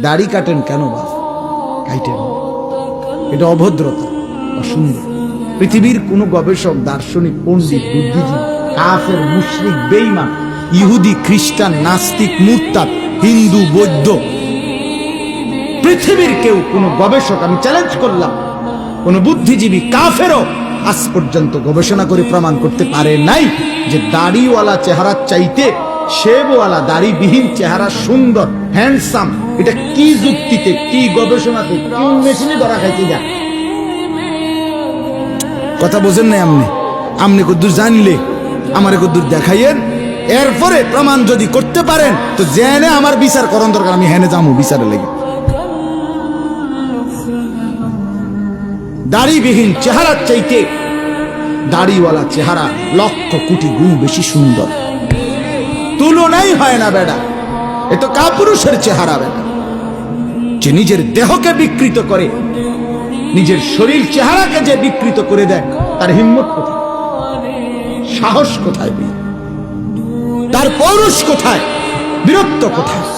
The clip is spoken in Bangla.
দাড়ি কাটেন কেন বাপ? কাটেন, এটা অভদ্রতা, অসুন্দর। পৃথিবীর কোন গবেষক, দার্শনিক, পণ্ডিত, বুদ্ধিজীবী, কাফের, মুশরিক, বেঈমান, ইহুদি, খ্রিস্টান, নাস্তিক, মুরতাদ, হিন্দু, বৌদ্ধ, পৃথিবীর কেউ, কোন গবেষক, আমি চ্যালেঞ্জ করলাম, কোন বুদ্ধিজীবী, কাফেরও আজ পর্যন্ত গবেষণা করে প্রমাণ করতে পারে নাই যে দাড়িওয়ালা চেহারার চাইতে শেবওয়ালা দাড়িবিহীন চেহারা সুন্দর, হ্যান্ডসাম। এটা কি যুক্তিতে, কি গবেষণাতে, কোন মেশিনে ধরা খাইতে যায়? কথা বোঝেন নাই আপনি? আপনি কদ্দুর জানলে আমারে কদ্দুর দেখাইয়েন, এরপরে প্রমাণ যদি করতে পারেন তো জেনে আমার বিচার করন দরকার, আমি হেনে যাবো বিচারে লেগে। দাড়িবিহীন চেহারার চাইতে দাড়িওয়ালা চেহারা লক্ষ কোটি গুণ বেশি সুন্দর, তুলনাই হয় না বেটা। এ তো কাপুরুষের চেহারা বেটা, যে নিজের দেহকে বিকৃত করে, নিজের শরীর চেহারাকে যে বিকৃত করে দেয়, তার হিম্মত কোথায়, সাহস কোথায়, তার পৌরুষ কোথায়, বীরত্ব কোথায়?